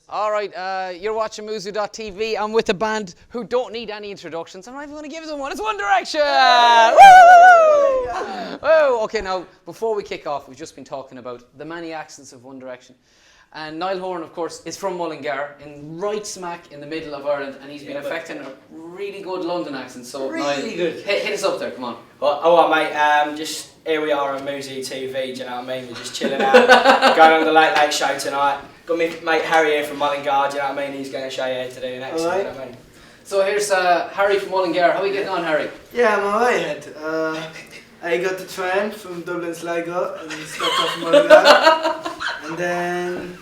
All right, you're watching Muzu.tv. I'm with a band who don't need any introductions. I'm not even going to give them one. It's One Direction! Woo! Oh, okay, now, before we kick off, we've just been talking about the many accents of One Direction. And Niall Horan, of course, is from Mullingar, right smack in the middle of Ireland, and he's been affecting a really good London accent. So, Really Niall, good. Hit us up there, come on. Well, mate, just here we are on Muzi TV, do you know what I mean? We're just chilling out, going on the Late Show tonight. Got me mate Harry here from Mullingar, do you know what I mean? He's going to show you how to do an accent, Alright. you know what I mean? So here's Harry from Mullingar. How are you getting on, Harry? Yeah, I'm alright, Ed. I got the train from Dublin Sligo and stopped off in Mullingar. And then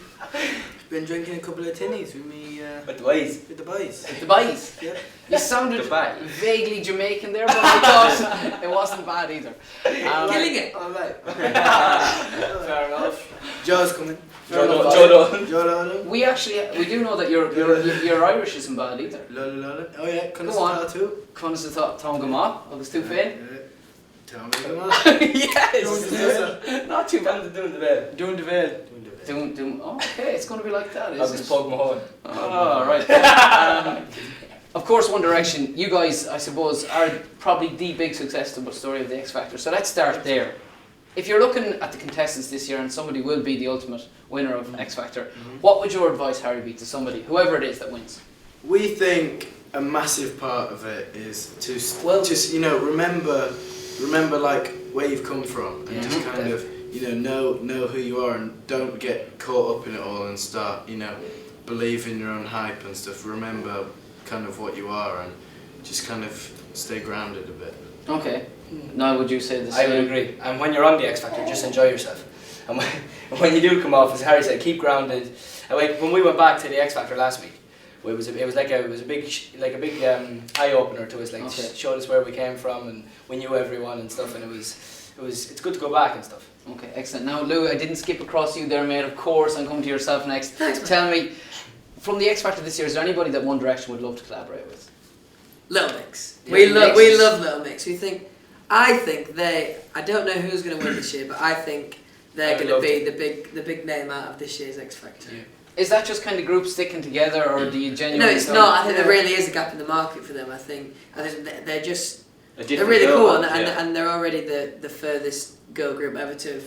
been drinking a couple of tinnies with me With the boys. with the boys. The boys. Yeah. You sounded Dubai. vaguely Jamaican there, but I thought it wasn't bad either. Killing it. Alright. Fair enough. Joe's coming. Joe Joe Dolan. We do know that your Irish isn't bad either. Lola. Oh yeah, Go on. Kunnis too. Conas Tom Gama, agus tú féin? Tell me, come on. Yes! Not too bad. Doing the bed. Doing the veil. Doing, okay, it's going to be like that, I isn't just it? poked my horn. Oh, right. Of course, One Direction, you guys, I suppose, are probably the big success story of the X Factor. So let's start there. If you're looking at the contestants this year and somebody will be the ultimate winner of X Factor, what would your advice, Harry, be to somebody, whoever it is that wins? We think a massive part of it is to just remember like where you've come from and just kind of know who you are and don't get caught up in it all and start believe in your own hype and stuff. Remember kind of what you are and just kind of stay grounded a bit. Okay. Now, would you say the same? I would agree. And when you're on the X Factor, just enjoy yourself. And when you do come off, as Harry said, keep grounded. And when we went back to the X Factor last week, it was a big eye opener to us. Like showed us where we came from and we knew everyone and stuff. And it's good to go back and stuff. Okay, excellent. Now, Lou, I didn't skip across you there, mate. Of course, I'm coming to yourself next. Thanks, man. Tell me, from the X Factor this year, is there anybody that One Direction would love to collaborate with? Little Mix. Yeah, We Mix. love Little Mix. I think I don't know who's going to win this year, but I think they're going to be the big name out of this year's X Factor. Yeah. Is that just kind of groups sticking together, or do you genuinely? No, it's not. I think there really is a gap in the market for them. I think they're really cool, and they're already the furthest girl group ever to.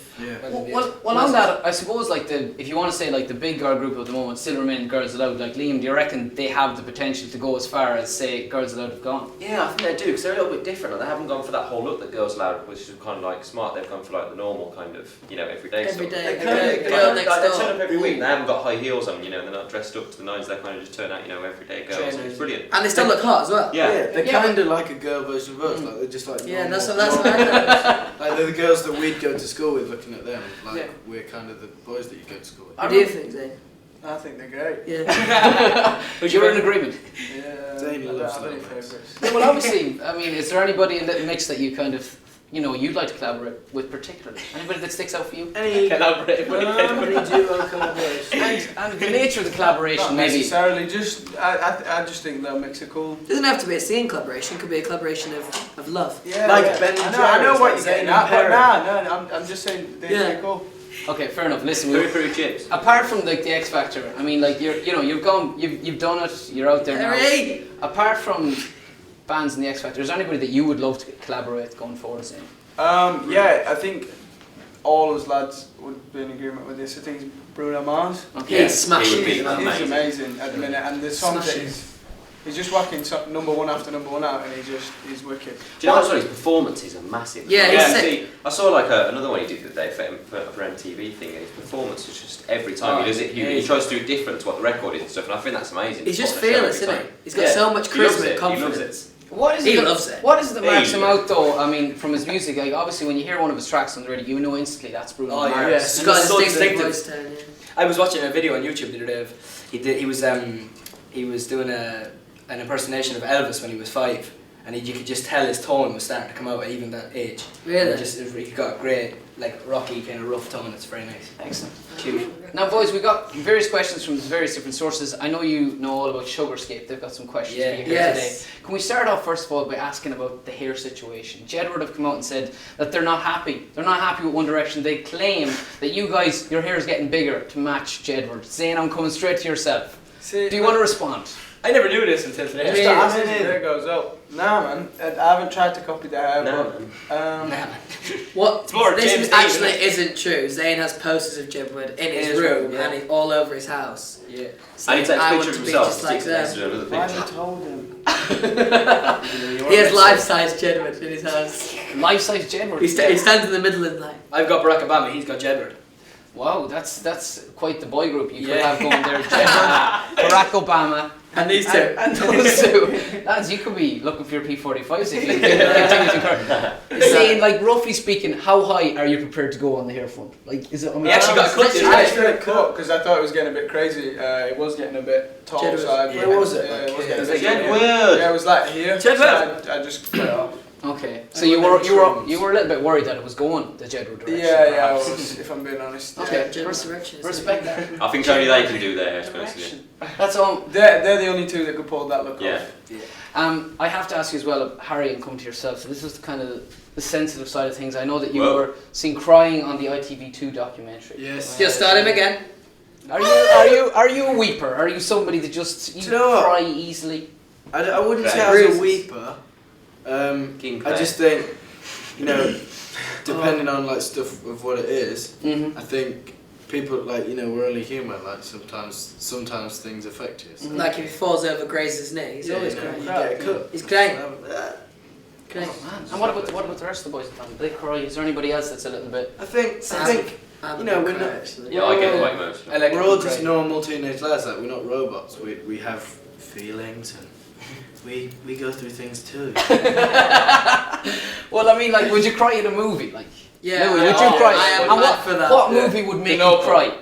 Well, on that, I suppose if you want to say the big girl group at the moment still remain Girls Aloud. Like Liam, do you reckon they have the potential to go as far as say Girls Aloud have gone? Yeah, I think they do, because they're a little bit different. Like, they haven't gone for that whole look that Girls Aloud, which is kind of smart. They've gone for the normal kind of, everyday stuff. Girl They next door. turn up every week. They haven't got high heels on, they're not dressed up to the nines. They kind of just turn out, everyday girls. And it's brilliant. And they still look hot as well. Yeah. They're kind of like a girl version of us. Like they're just like Yeah, normal, that's what I know. like they're the girls that we'd go to school with. Looking at them, we're kind of the boys that you go to school with. What do you think, Zane? I think they're great. Yeah. But you're in agreement. Yeah, Zane I don't loves have any Little Mix. favourites. Yeah, well, obviously, I mean, is there anybody in that mix that you kind of, you'd like to collaborate with particularly? Anybody that sticks out for you? Any Collaborate. duo collaboration? And the nature of the collaboration, Not maybe. necessarily, I just think they'll mix it cool. Doesn't have to be a scene collaboration. It could be a collaboration of love. Yeah, Like yeah. Ben and I know Jerry's, what like you're Zayn getting and at, but Perry. I'm just saying they're Yeah. pretty cool. Okay, fair enough. Listen, Puri chips. apart from the X Factor, I mean, you've done it. You're out there now. Harry! Apart from bands in the X Factor, is there anybody that you would love to collaborate going forward? Zane? Yeah, I think all us lads would be in agreement with this. I think it's Bruno Mars. Okay. He's smashing He it. would be He's amazing at the minute, and the songs that Smashing. he's just whacking number one after number one out, and he's wicked. Do you know what's funny? His performances are massive. Yeah, he's sick. See, I saw another one he did the other day for MTV thing, and his performance is just every time he does it, he tries to do it different to what the record is and stuff, and I think that's amazing. He's just What they show fearless, every isn't he? time. He's got Yeah. so much He loves charisma it, and he loves confidence. What is He it? loves it. What is it that marks him Yeah. out though? I mean, from his music, obviously when you hear one of his tracks on the radio, you know instantly that's Bruno Oh, yeah. Mars. Yeah, he's And got a it's so distinctive distinctive. voice tone. Yeah. I was watching a video on YouTube the other day of he was doing an impersonation of Elvis when he was 5, and you could just tell his tone was starting to come out at even that age. Really? He got a great, like rocky kind of rough tone. It's very nice. Excellent. Cute. Now, boys, we got various questions from various different sources. I know you know all about Sugarscape. They've got some questions for you here Yes. today. Can we start off first of all by asking about the hair situation? Jedward have come out and said that they're not happy. They're not happy with One Direction. They claim that you guys, your hair is getting bigger to match Jedward. Zayn, I'm coming straight to yourself. See, Do you want to respond? I never knew this until today. Really? I mean, there goes up. Nah, man. I haven't tried to copy the hair, No, but What? It's more This James actually Dean, isn't true. Zayn has posters of Jedward in his his room room, yeah. and he's all over his house. Yeah. And he takes I a want picture of to be himself, just like sticks it next them. to another why have you picture. told him? He has life-size Jedward in his house. Life-size Jedward. He stands in the middle and like. I've got Barack Obama. He's got Jedward. Wow, that's quite the boy group you could Yeah. have going there. Jedward, Barack Obama. And these two. And those two. Lads, you could be looking for your P45s if you continue to correct. Saying, like, roughly speaking, how high are you prepared to go on the hair front? Like, is it... He actually got cut I today. actually got cut because I thought it was getting a bit crazy. It was getting a bit tall. Jedward. So I, Where was it? Yeah, it was Like, getting a It's bit like, tall. weird. Yeah, it was like here. Jedward. So I just cut it off. Okay, so And you with were them you were trunks. you were a little bit worried that it was going the Jedward direction. Yeah, I perhaps. was, if I'm being honest. Okay. Yeah. Jedward's direction. Respect that. I think only they can do their hair, to be honest with you. That's all. They're the only two that could pull that look Yeah. off. I have to ask you as well, Harry, and come to yourself. So this is kind of the sensitive side of things. I know that you Well- were seen crying on the ITV2 documentary. Yes. Just start him again. Are you a weeper? Are you somebody that just Do you know what? cry easily? I wouldn't say I Bruises. was a weeper. King I Clay. just think, you know, depending on like stuff of what it is, Mm-hmm. I think people like, you know, we're only human. Like sometimes things affect you. So. Like if he falls over, grazes his knee, he's Yeah, always you know, crying. you get a cut. He's crying. Oh, Crying. man. And what about the rest of the boys at the time? Do they cry? Is there anybody else that's a little bit... I think I'm you know, a we're big not- cry, actually. Yeah, I get quite emotional. I like we're all it. just normal teenage lads. Like we're not robots. We have feelings and we go through things too. Well, I mean, like, would you cry in a movie? Like, Yeah, Louis, would I- you cry? I am and mad for that. what Yeah. movie would make you Pinocchio. cry?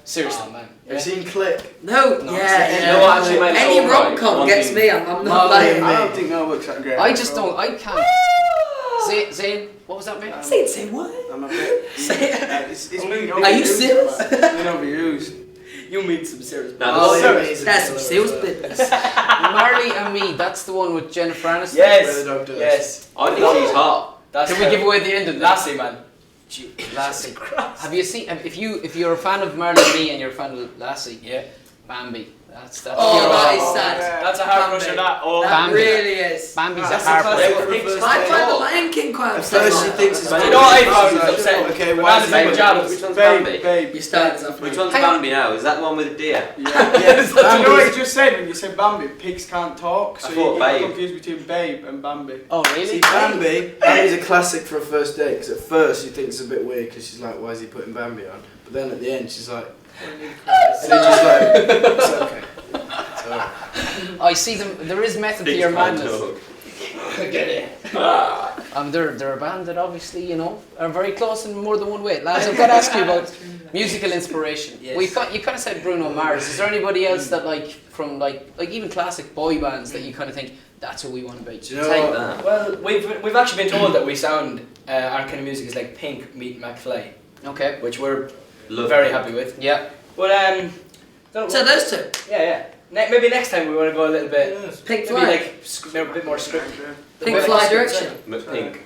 Seriously. Oh, man. Have you seen Click? No, No, yeah, it's- yeah. You know what actually made it Any all right? rom-com One gets thing- me, I'm not No, lying. I don't think that looks that great. I just don't, I can't. Zayn, what was that, mate? Say what? I'm a bit. Say it. It's been Are you overused, serious? man. It's been overused. You mean some serious. Now, Oh, the- yeah, sorry. amazing. That's some sales business. Marley and Me, that's the one with Jennifer Aniston? Where Yes. the dog does. Yes. I think she's hot. That's Can we give away the end of that? Lassie, man. Lassie. Have you seen, if you're a fan of Marley and Me and you're a fan of Lassie, Yeah. Bambi. That's Oh, your- that is Oh, sad. yeah. That's a hard Bambi. rusher. That. Oh. That Bambi. really is. Bambi's That's a a heartbreaker. classic. I find the Lion King quite At upsetting. first she thinks it's You know what I found was upsetting? Okay, When why I is was it in good? pajamas. Which one's Babe, Bambi? babe. You started off. Which one's Hang on. Bambi now? Is that the one with the deer? Yeah. Yes, Do you know what Bambi's- you just said when you said Bambi? Pigs can't talk, so I you thought get Babe. confused between Babe and Bambi. Oh, See, really? Bambi's a classic for a first date because at first you think it's a bit weird because she's like, why is he putting Bambi on? But then at the end she's like, and then she's like, it's okay. It's alright. I see them, there is method to Pigs your can't madness. talk. They're a band that obviously, you know, are very close in more than one way. Lads, I've got to ask you about musical inspiration. Yes. You kind of said Bruno Mars. Is there anybody else that from even classic boy bands that you kind of think that's who we want to be? Do you know Take what? that. Well, we've actually been told that we sound our kind of music is like Pink meet McFly, Okay. which we're Love very it. happy with. Yeah. But So those two. yeah. Maybe next time we want to go a little bit. Pink Maybe Floyd. like a bit more script. Pink Floyd direction. McPink.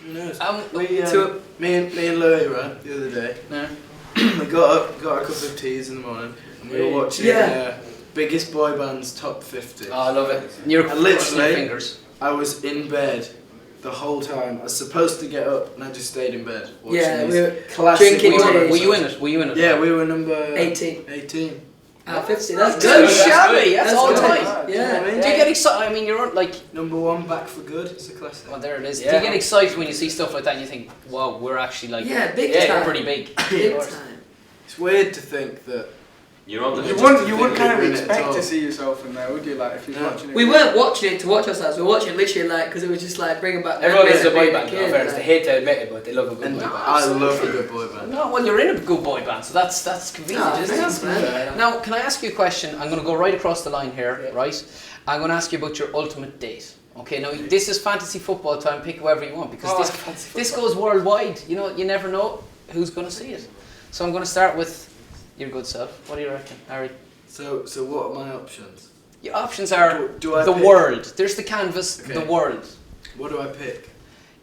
Who knows? We, To Me and Louis, right, the other day, yeah. we got a cup of teas in the morning and we were watching biggest boy bands top 50. Oh, I love it. You're And crossing your literally- fingers. I was in bed the whole time. I was supposed to get up and I just stayed in bed watching yeah, these we were classic drinking boy tea. bands. Were you in it? Were you in it? Yeah, we were number 18. 18. Out of 50. That's Too good. shabby. That's all good. time. Do you know what I Yeah. mean? Do you get excited? I mean, you're like, Number 1, Back for Good. It's a classic. well, there it is. Do Yeah. you get excited when you see stuff like that and you think, wow, we're actually like, Yeah, big Yeah, time. we're pretty big? Big time. It's weird to think that. You're on the You Just wouldn't to think kind of you're in it at expect all. to see yourself in there, would you? Like if you're No. watching it. We weren't watching it to watch ourselves. We were watching it literally like because it was just like bringing back. Everyone memories loves a of boy being band. kid, In fairness, they like- hate to admit it, but they love a good And boy band. I love a good boy band. No, well, you're in a good boy band, so that's convenient, Oh, isn't thanks, it? man. Now, can I ask you a question? I'm going to go right across the line here, Yeah. right? I'm going to ask you about your ultimate date. Okay, now this is fantasy football time. Pick whoever you want because this goes worldwide. You know, you never know who's going to see it. So I'm going to start with your good self. What do you reckon, Harry? So what are my options? Your options are Do I the pick? world. There's the canvas, Okay. the world. What do I pick?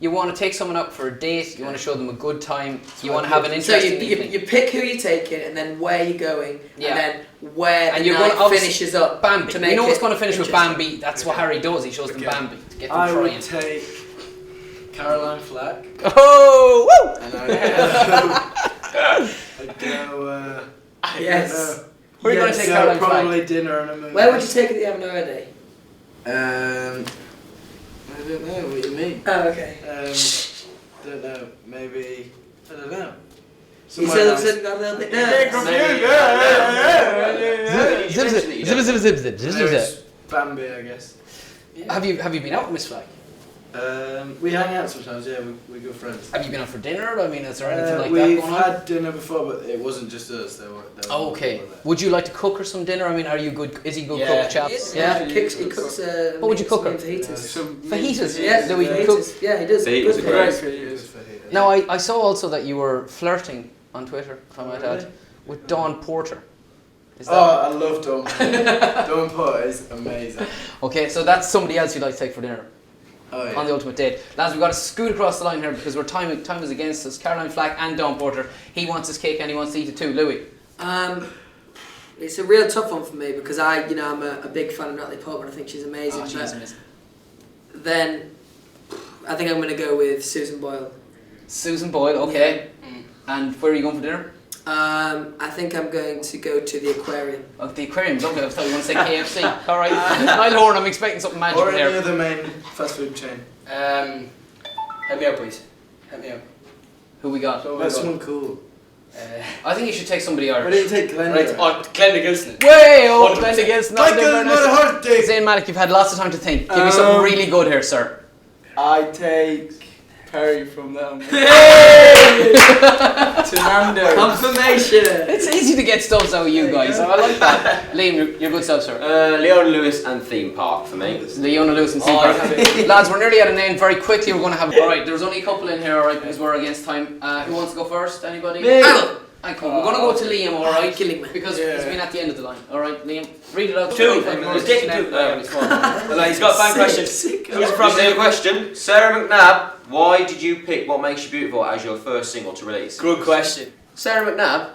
You want to take someone out for a date. You want to show them a good time. So You I want to have an pick- So interesting evening. you pick who you're taking, and then where you're going, Yeah. and then where And the you're night going to obviously- finishes up. Bambi. To You make know what's it going to finish with interesting. Bambi? That's what Okay. Harry does. He shows them Okay. Bambi to get them I crying. would take Caroline Flack. Oh, woo! And I'd go. Yes. Where are you going to take Caroline Flack? Probably dinner and a movie. Where would you take it the other already? I don't know what you mean. Oh, okay. Don't know. Maybe I don't know. You Somewhere still nice. got a little bit Maybe- Zip, zip, zip, zip, zip, zip, zip, zip, There's zip. Bambi, I guess. Have you been out with Miss Flack? We hang out sometimes. Yeah, we're good friends. Have you been out for dinner? I mean, is there anything like that We've going on? had dinner before, but it wasn't just us. There were Oh, okay. people there. Would you like to cook her some dinner? I mean, are you good? Is he good Yeah. cook, chaps? Yeah, Yeah. he cooks. What would you cook her? Fajitas. Fajitas. Yeah, Do we fajitas. cook? Yeah, he does. Fajitas Good are great. fajitas. Now, I saw also that you were flirting on Twitter, if I might add, Really? with Dawn Porter. Is Oh, that I love Dawn. Dawn Potter is amazing. okay? So that's somebody else you'd like to take for dinner Oh yeah. on the ultimate date. Lads, we've got to scoot across the line here because we're time is against us. Caroline Flack and Dawn Porter. He wants his cake and he wants to eat it too. Louis. It's a real tough one for me because I'm a big fan of Natalie Portman. I think she's amazing. Oh, she but is amazing. then I think I'm going to go with Susan Boyle. Susan Boyle, okay. And where are you going for dinner? I think I'm going to go to the aquarium. Oh, the aquarium. Lovely. I thought you were going to say KFC. All right. Niall Horan, I'm expecting something magical Or any here. other main fast food chain. Help me out, please. Help me out. Who we got? That's someone cool. I think you should take somebody Why Irish. didn't you take Glenda? Right, Glenda Gilson. Way! Oh, 100%. Glenda Gilson. Michael Murray. Zayn Malik, you've had lots of time to think. Give me something really good here, sir. I take Perry from them. To Nando. Confirmation. It's easy to get stuffs out of you guys. I like that. Liam, your good self, sir. Leona Lewis and Theme Park for me. Leona Lewis and Oh, Seapark. I have it. Lads, we're nearly at an end. Very quickly, we're going to have. Alright, there's only a couple in here, alright, because we're against time. Who wants to go first? Anybody? I will. I come. We're going to go to Liam, alright? Killing me. Because he's been at the end of the line. Alright, Liam. Read it out. Two. 25 We're minutes. taking two. No, it's fine. Well, he's got a fan question. Who's from From the question, Sarah McNabb, why did you pick What Makes You Beautiful as your first single to release? Good question. Sarah McNabb,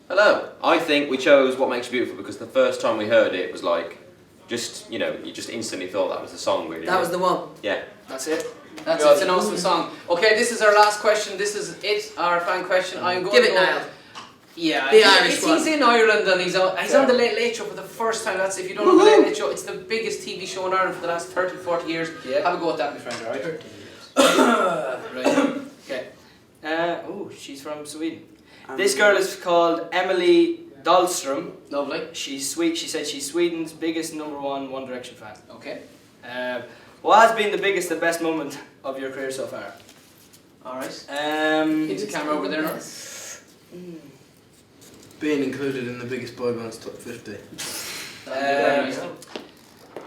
hello. I think we chose What Makes You Beautiful because the first time we heard it was like, just, you just instantly thought that was the song really. That was the one. Yeah. That's it. That's it. It's an awesome song. Okay, this is our last question. This is it, our fan question. I'm going Give to it go. Niall. Yeah, The Irish one. he's in Ireland and he's on the Late Late Show for the first time. That's if you don't know the Late Late Show, it's the biggest TV show in Ireland for the last 30, 40 years. Yeah. Have a go at that, my friend, alright? Right. Okay. Oh, she's from Sweden. This girl is called Emily Dahlström. Lovely. She's sweet. She said she's Sweden's biggest #1 One Direction fan. Okay. What has been the biggest and best moment of your career so far? Alright. Um, Keep the camera over there now. Being included in the biggest boy band's top 50.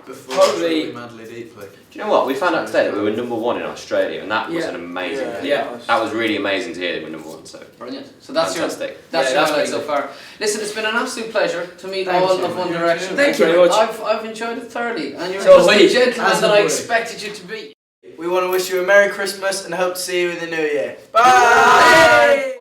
Before Probably- Truly Madly Deeply. Do you know what? We found out today that we were #1 in Australia, and that was Yeah. an amazing thing. Yeah. That was really amazing to hear that we were #1. So Brilliant. So that's fantastic. your Yeah, that's highlight so pretty far. Listen, it's been an absolute pleasure to meet Thank all you. of One Direction. Thank you very much. I've enjoyed it thoroughly, and you're So just the wait, gentleman as that a I boy. expected you to be. We want to wish you a Merry Christmas and hope to see you in the new year. Bye! Bye.